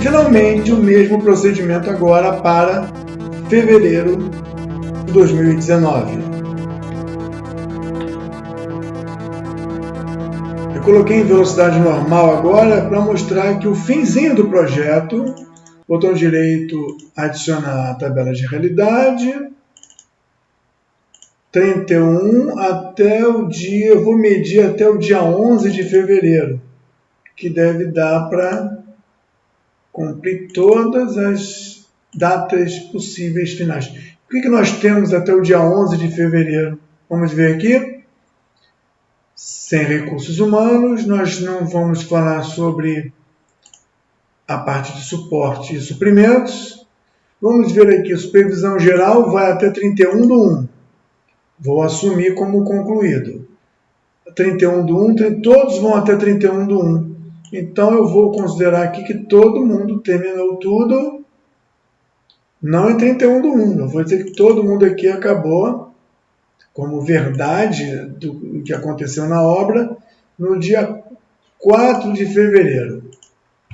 Finalmente, o mesmo procedimento agora para fevereiro de 2019. Eu coloquei em velocidade normal agora para mostrar que o finzinho do projeto, botão direito, adicionar a tabela de realidade, 31 até o dia, eu vou medir até o dia 11 de fevereiro, que deve dar para cumprir todas as datas possíveis finais. O que nós temos até o dia 11 de fevereiro? Vamos ver aqui. Sem recursos humanos, nós não vamos falar sobre a parte de suporte e suprimentos. Vamos ver aqui, supervisão geral vai até 31/1. Vou assumir como concluído. 31/1, todos vão até 31/1. Então, eu vou considerar aqui que todo mundo terminou tudo, não em 31/1. Eu vou dizer que todo mundo aqui acabou, como verdade do que aconteceu na obra, no dia 4 de fevereiro.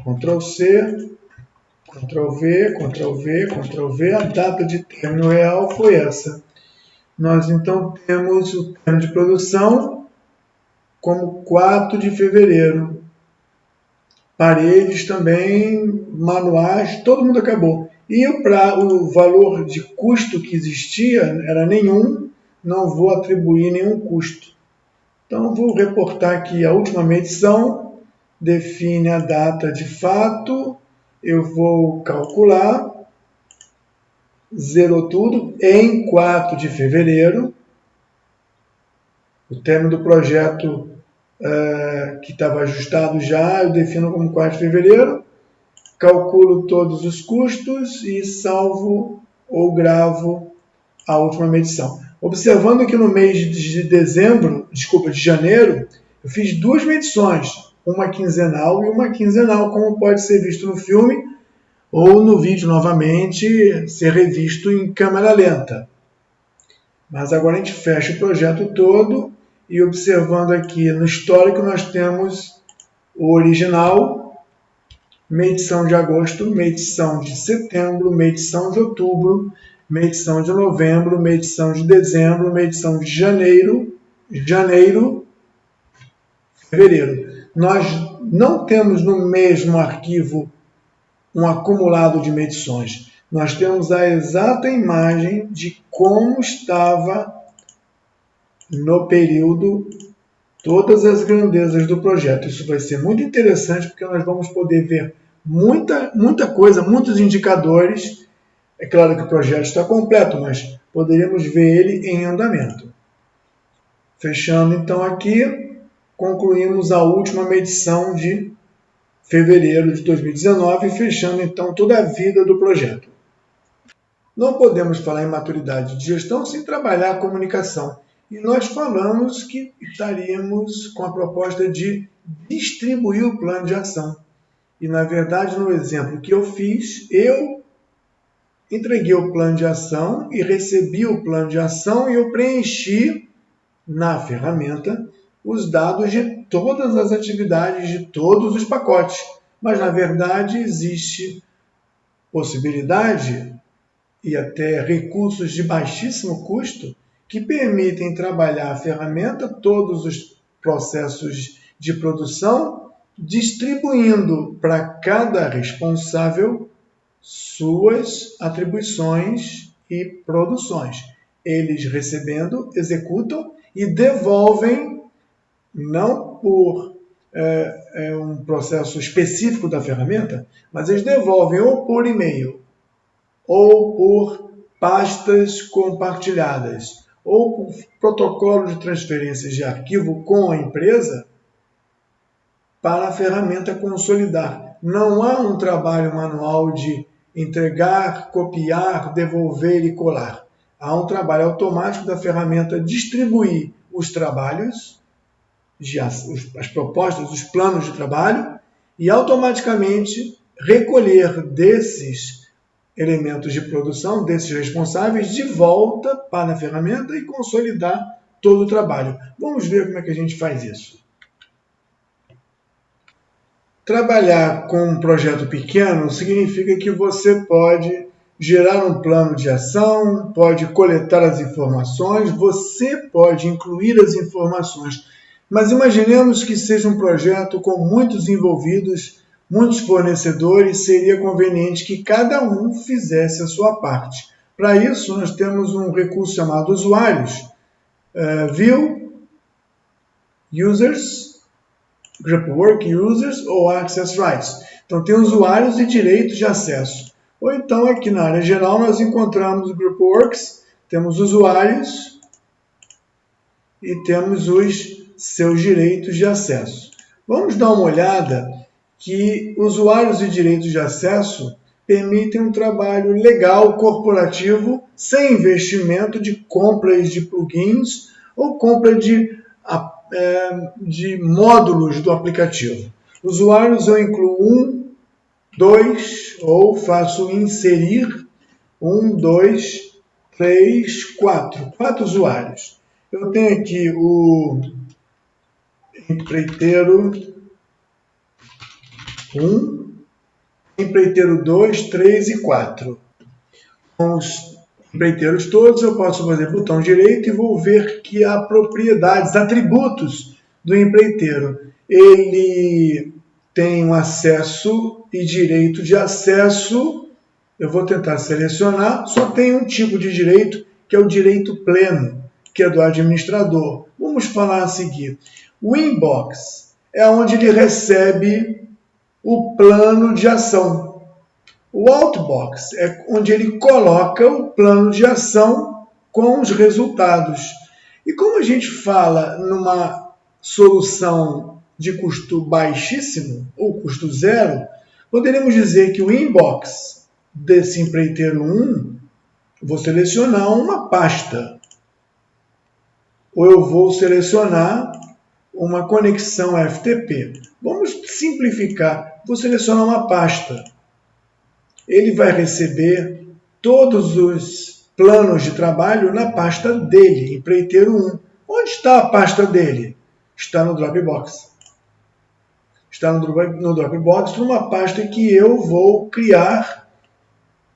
Ctrl C, Ctrl V, Ctrl V, Ctrl V. A data de término real foi essa. Nós, então, temos o termo de produção como 4 de fevereiro. Paredes também, manuais, todo mundo acabou. E o valor de custo que existia era nenhum, não vou atribuir nenhum custo. Então, vou reportar aqui a última medição, define a data de fato, eu vou calcular, zerou tudo, em 4 de fevereiro, o término do projeto que estava ajustado já, eu defino como 4 de fevereiro, calculo todos os custos e salvo ou gravo a última medição. Observando que no mês de janeiro, eu fiz 2 medições, uma quinzenal e uma quinzenal, como pode ser visto no filme ou no vídeo novamente, ser revisto em câmera lenta. Mas agora a gente fecha o projeto todo e observando aqui no histórico nós temos o original, medição de agosto, medição de setembro, medição de outubro, medição de novembro, medição de dezembro, medição de janeiro, fevereiro. Nós não temos no mesmo arquivo um acumulado de medições. Nós temos a exata imagem de como estava no período todas as grandezas do projeto. Isso vai ser muito interessante porque nós vamos poder ver muita coisa, muitos indicadores. É claro que o projeto está completo, mas poderíamos ver ele em andamento. Fechando então aqui, concluímos a última medição de fevereiro de 2019, fechando então toda a vida do projeto. Não podemos falar em maturidade de gestão sem trabalhar a comunicação. E nós falamos que estaríamos com a proposta de distribuir o plano de ação. E, na verdade, no exemplo que eu fiz, eu entreguei o plano de ação e recebi o plano de ação e eu preenchi na ferramenta os dados de todas as atividades, de todos os pacotes. Mas, na verdade, existe possibilidade e até recursos de baixíssimo custo que permitem trabalhar a ferramenta, todos os processos de produção, distribuindo para cada responsável suas atribuições e produções. Eles recebendo, executam e devolvem, não por um processo específico da ferramenta, mas eles devolvem ou por e-mail, ou por pastas compartilhadas, ou por protocolo de transferências de arquivo com a empresa para a ferramenta consolidar. Não há um trabalho manual de entregar, copiar, devolver e colar. Há um trabalho automático da ferramenta distribuir os trabalhos, as propostas, os planos de trabalho, e automaticamente recolher desses elementos de produção, desses responsáveis, de volta para a ferramenta e consolidar todo o trabalho. Vamos ver como é que a gente faz isso. Trabalhar com um projeto pequeno significa que você pode gerar um plano de ação, pode coletar as informações, você pode incluir as informações. Mas imaginemos que seja um projeto com muitos envolvidos, muitos fornecedores, seria conveniente que cada um fizesse a sua parte. Para isso, nós temos um recurso chamado usuários, View, Users, Group Work Users ou Access Rights. Então, tem usuários e direitos de acesso. Ou então, aqui na área geral, nós encontramos o Group Works, temos usuários e temos os seus direitos de acesso. Vamos dar uma olhada que usuários e direitos de acesso permitem um trabalho legal, corporativo, sem investimento de compras de plugins ou compra de módulos do aplicativo. Usuários eu incluo 1, 2, ou faço inserir 1, 2, 3, 4. 4 usuários. Eu tenho aqui o empreiteiro 1, empreiteiro 2, 3 e 4. Com os empreiteiros todos, eu posso fazer botão direito e vou ver que há propriedades, atributos do empreiteiro. Ele tem um acesso e direito de acesso. Eu vou tentar selecionar. Só tem um tipo de direito, que é o direito pleno, que é do administrador. Vamos falar a seguir. O inbox é onde ele recebe o plano de ação. O outbox é onde ele coloca o plano de ação com os resultados. E como a gente fala numa solução de custo baixíssimo ou custo zero, poderíamos dizer que o inbox desse empreiteiro 1, vou selecionar uma pasta. Ou eu vou selecionar uma conexão FTP. Vamos simplificar. Vou selecionar uma pasta. Ele vai receber todos os planos de trabalho na pasta dele, empreiteiro 1. Onde está a pasta dele? Está no Dropbox. Está no Dropbox, numa pasta que eu vou criar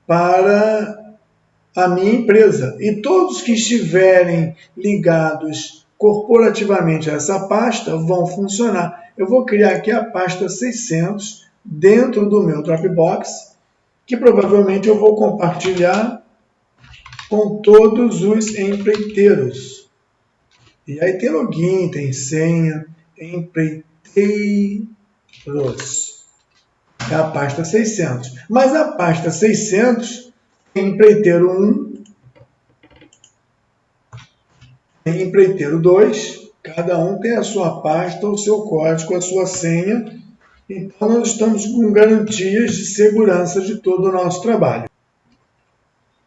para a minha empresa. E todos que estiverem ligados corporativamente a essa pasta vão funcionar. Eu vou criar aqui a pasta 600 dentro do meu Dropbox, que provavelmente eu vou compartilhar com todos os empreiteiros. E aí tem login, tem senha, empreiteiros. É a pasta 600. Mas a pasta 600 tem empreiteiro 1, tem empreiteiro 2, cada um tem a sua pasta, o seu código, a sua senha. Então, nós estamos com garantias de segurança de todo o nosso trabalho.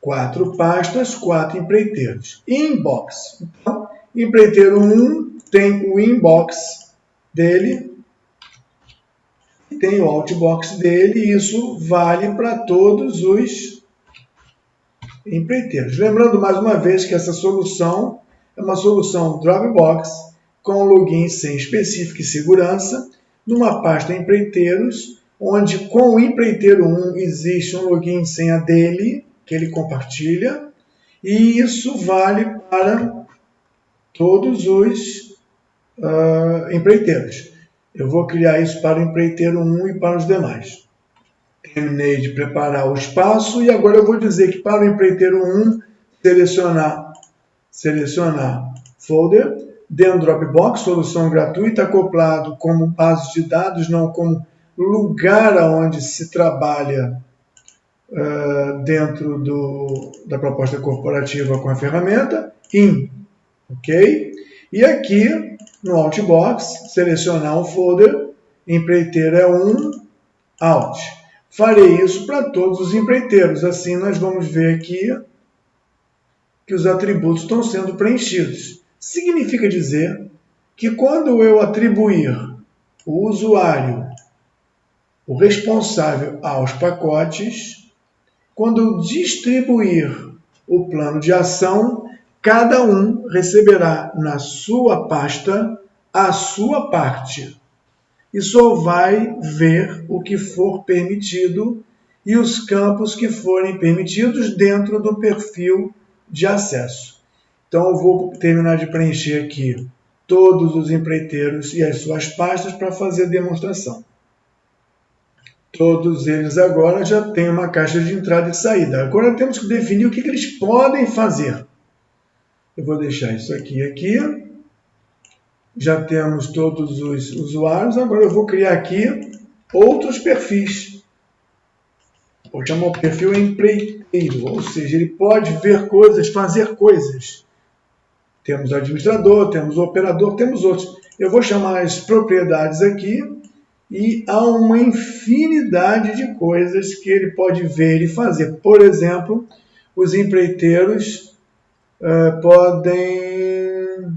4 pastas, 4 empreiteiros. Inbox. Então, empreiteiro 1 tem o inbox dele, tem o outbox dele, e isso vale para todos os empreiteiros. Lembrando mais uma vez que essa solução é uma solução Dropbox com login sem específico e segurança, numa pasta empreiteiros, onde com o empreiteiro 1 existe um login e senha dele, que ele compartilha, e isso vale para todos os empreiteiros. Eu vou criar isso para o empreiteiro 1 e para os demais. Terminei de preparar o espaço e agora eu vou dizer que para o empreiteiro 1, selecionar folder, dentro do Dropbox, solução gratuita, acoplado como base de dados, não como lugar onde se trabalha dentro da proposta corporativa com a ferramenta, ok? E aqui, no Outbox, selecionar um folder, empreiteiro 1, Out. Farei isso para todos os empreiteiros, assim nós vamos ver aqui que os atributos estão sendo preenchidos. Significa dizer que quando eu atribuir o usuário, o responsável aos pacotes, quando eu distribuir o plano de ação, cada um receberá na sua pasta a sua parte e só vai ver o que for permitido e os campos que forem permitidos dentro do perfil de acesso. Então eu vou terminar de preencher aqui todos os empreiteiros e as suas pastas para fazer a demonstração. Todos eles agora já têm uma caixa de entrada e saída. Agora temos que definir o que eles podem fazer. Eu vou deixar isso aqui. Já temos todos os usuários. Agora eu vou criar aqui outros perfis. Vou chamar o perfil empreiteiro, ou seja, ele pode ver coisas, fazer coisas. Temos o administrador, temos o operador, temos outros. Eu vou chamar as propriedades aqui e há uma infinidade de coisas que ele pode ver e fazer. Por exemplo, os empreiteiros podem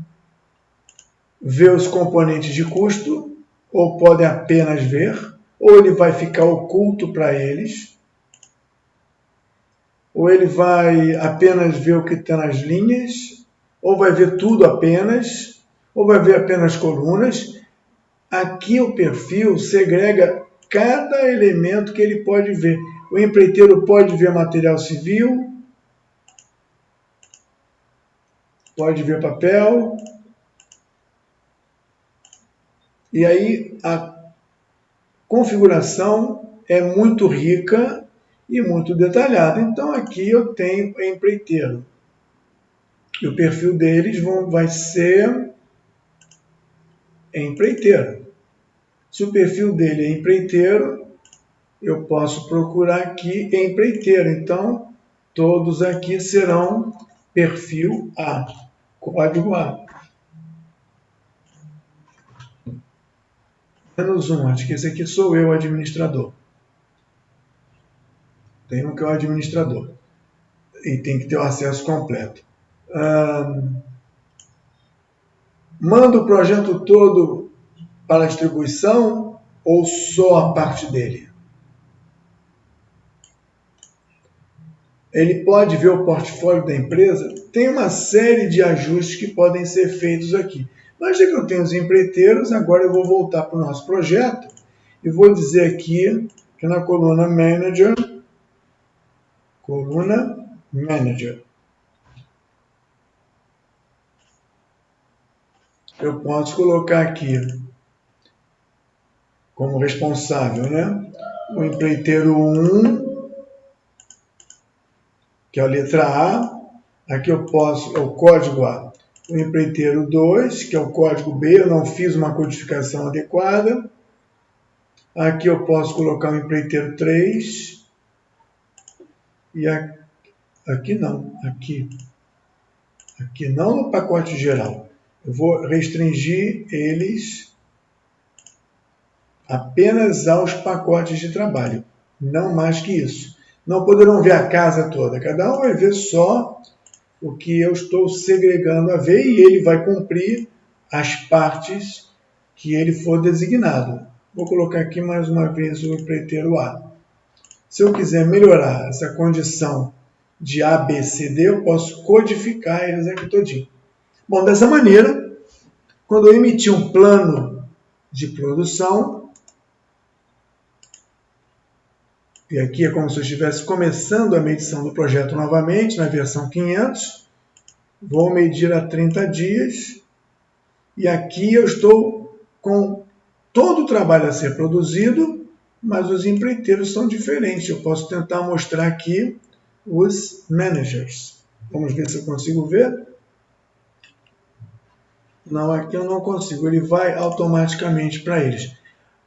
ver os componentes de custo, ou podem apenas ver, ou ele vai ficar oculto para eles, ou ele vai apenas ver o que está nas linhas, ou vai ver tudo apenas, ou vai ver apenas colunas. Aqui o perfil segrega cada elemento que ele pode ver. O empreiteiro pode ver material civil, pode ver papel, e aí a configuração é muito rica e muito detalhada. Então aqui eu tenho o empreiteiro. E o perfil deles vai ser empreiteiro. Se o perfil dele é empreiteiro, eu posso procurar aqui empreiteiro. Então, todos aqui serão perfil A, código A. -1, acho que esse aqui sou eu, administrador. Tem um que é o administrador. E tem que ter o acesso completo. Manda o projeto todo para a distribuição ou só a parte dele? Ele pode ver o portfólio da empresa? Tem uma série de ajustes que podem ser feitos aqui. Mas já que eu tenho os empreiteiros, agora eu vou voltar para o nosso projeto e vou dizer aqui que na coluna Manager, eu posso colocar aqui como responsável, né? O empreiteiro 1, que é a letra A. Aqui eu posso, é o código A. O empreiteiro 2, que é o código B, eu não fiz uma codificação adequada. Aqui eu posso colocar o empreiteiro 3. E aqui não, aqui não no pacote geral. Eu vou restringir eles apenas aos pacotes de trabalho, não mais que isso. Não poderão ver a casa toda, cada um vai ver só o que eu estou segregando a ver e ele vai cumprir as partes que ele for designado. Vou colocar aqui mais uma vez o empreiteiro A. Se eu quiser melhorar essa condição de A, B, C, D, eu posso codificar eles aqui todinho. Bom, dessa maneira, quando eu emitir um plano de produção, E aqui é como se eu estivesse começando a medição do projeto novamente, na versão 500. Vou medir a 30 dias. E aqui eu estou com todo o trabalho a ser produzido, mas os empreiteiros são diferentes. Eu posso tentar mostrar aqui os managers. Vamos ver se eu consigo ver. Não, aqui eu não consigo. Ele vai automaticamente para eles.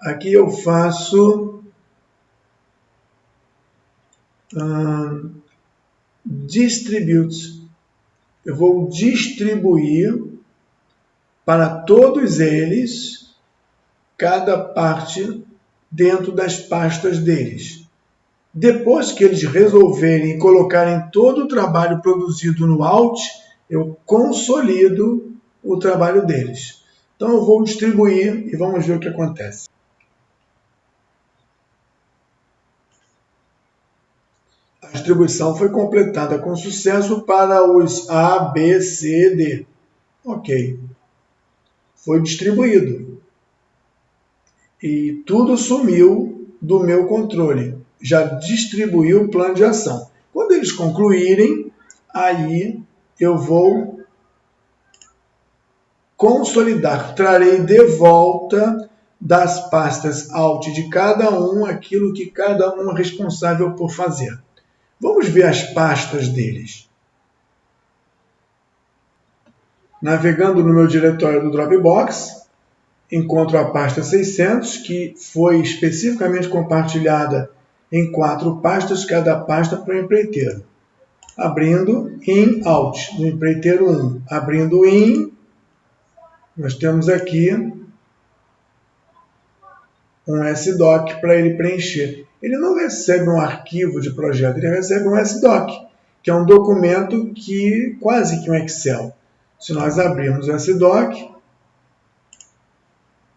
Aqui eu faço distribute. Eu vou distribuir para todos eles cada parte dentro das pastas deles. Depois que eles resolverem e colocarem todo o trabalho produzido no Alt, eu consolido o trabalho deles. Então eu vou distribuir e vamos ver o que acontece. A distribuição foi completada com sucesso para os A, B, C, D. Ok. Foi distribuído. E tudo sumiu do meu controle. Já distribuiu o plano de ação. Quando eles concluírem, aí eu vou consolidar. Trarei de volta das pastas Alt de cada um aquilo que cada um é responsável por fazer. Vamos ver as pastas deles. Navegando no meu diretório do Dropbox, encontro a pasta 600, que foi especificamente compartilhada em 4 pastas, cada pasta para o empreiteiro. Abrindo in Alt, no empreiteiro 1. Abrindo in, nós temos aqui um SDoc para ele preencher. Ele não recebe um arquivo de projeto, ele recebe um SDoc, que é um documento que quase que um Excel. Se nós abrirmos o SDoc,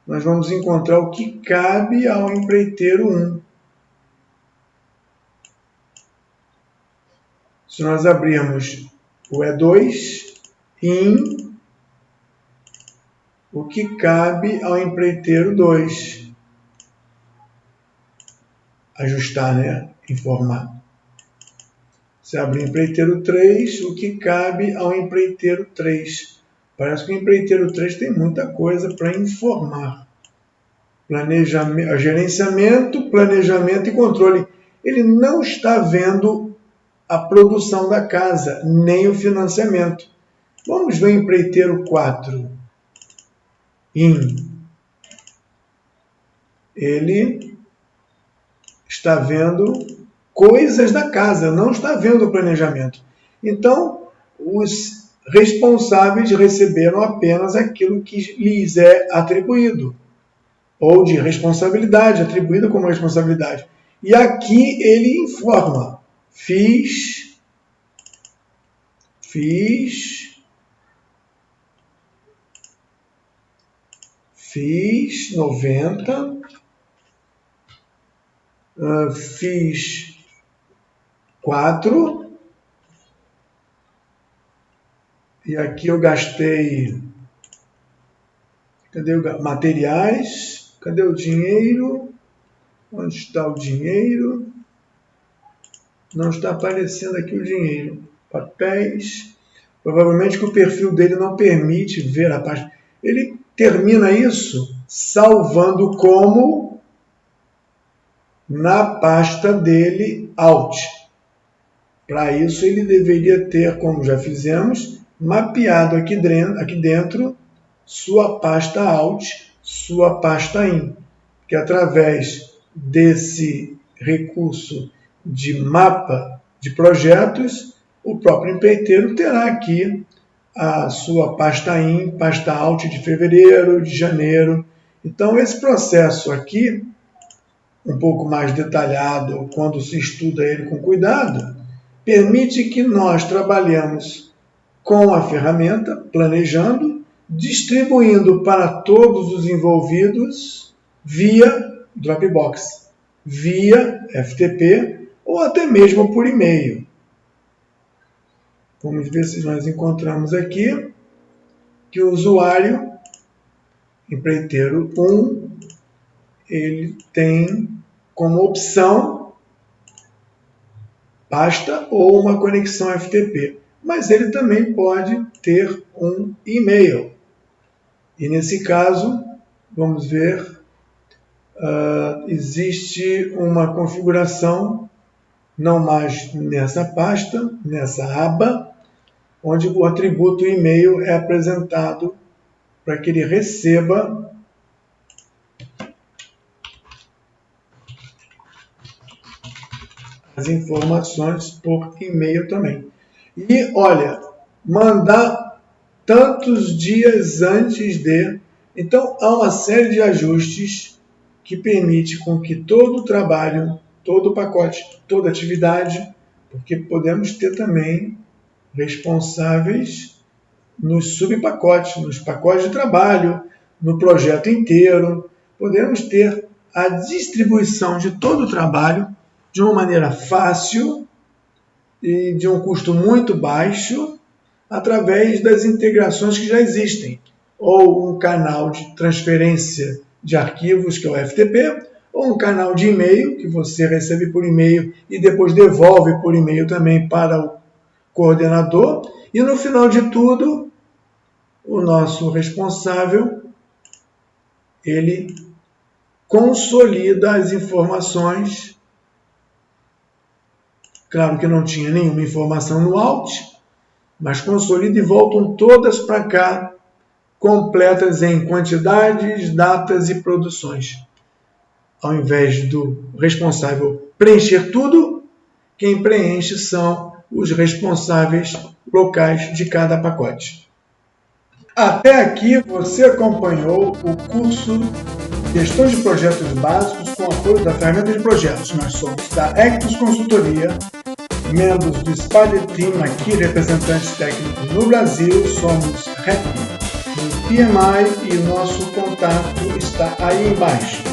nós vamos encontrar o que cabe ao empreiteiro 1. Se nós abrirmos o E2, in, o que cabe ao empreiteiro 2. Ajustar, né? Informar. Se abrir o empreiteiro 3, o que cabe ao empreiteiro 3. Parece que o empreiteiro 3 tem muita coisa para informar. Planejamento, gerenciamento, planejamento e controle. Ele não está vendo a produção da casa, nem o financiamento. Vamos ver o empreiteiro 4. Ele está vendo coisas da casa, não está vendo o planejamento. Então, os responsáveis receberam apenas aquilo que lhes é atribuído, ou de responsabilidade, atribuído como responsabilidade. E aqui ele informa, fiz 90, fiz 4, e aqui eu gastei, cadê o materiais, cadê o dinheiro, onde está o dinheiro, não está aparecendo aqui o dinheiro, papéis, provavelmente que o perfil dele não permite ver a página, ele termina isso salvando como na pasta dele Alt. Para isso ele deveria ter, como já fizemos, mapeado aqui dentro sua pasta Alt, sua pasta In, que através desse recurso de mapa de projetos, o próprio empreiteiro terá aqui a sua pasta In, pasta Alt de fevereiro, de janeiro. Então esse processo aqui, um pouco mais detalhado quando se estuda ele com cuidado, permite que nós trabalhemos com a ferramenta, planejando, distribuindo para todos os envolvidos via Dropbox, via FTP ou até mesmo por e-mail. Vamos ver se nós encontramos aqui que o usuário, empreiteiro 1, ele tem como opção pasta ou uma conexão FTP, mas ele também pode ter um e-mail. E nesse caso, vamos ver, existe uma configuração, não mais nessa pasta, nessa aba, onde o atributo e-mail é apresentado para que ele receba as informações por e-mail também. E, olha, mandar tantos dias antes de... Então, há uma série de ajustes que permite com que todo o trabalho, todo o pacote, toda atividade, porque podemos ter também responsáveis nos subpacotes, nos pacotes de trabalho, no projeto inteiro. Podemos ter a distribuição de todo o trabalho de uma maneira fácil e de um custo muito baixo, através das integrações que já existem, ou um canal de transferência de arquivos, que é o FTP, ou um canal de e-mail, que você recebe por e-mail e depois devolve por e-mail também para o coordenador, e no final de tudo, o nosso responsável, ele consolida as informações. Claro que não tinha nenhuma informação no Alt, mas consolida e voltam todas para cá, completas em quantidades, datas e produções. Ao invés do responsável preencher tudo, quem preenche são os responsáveis locais de cada pacote. Até aqui você acompanhou o curso Gestão de Projetos Básicos com apoio da ferramenta de projetos. Nós somos da Ectus Consultoria, membros do Spider Team, aqui representantes técnicos no Brasil, somos REP, no PMI, e nosso contato está aí embaixo.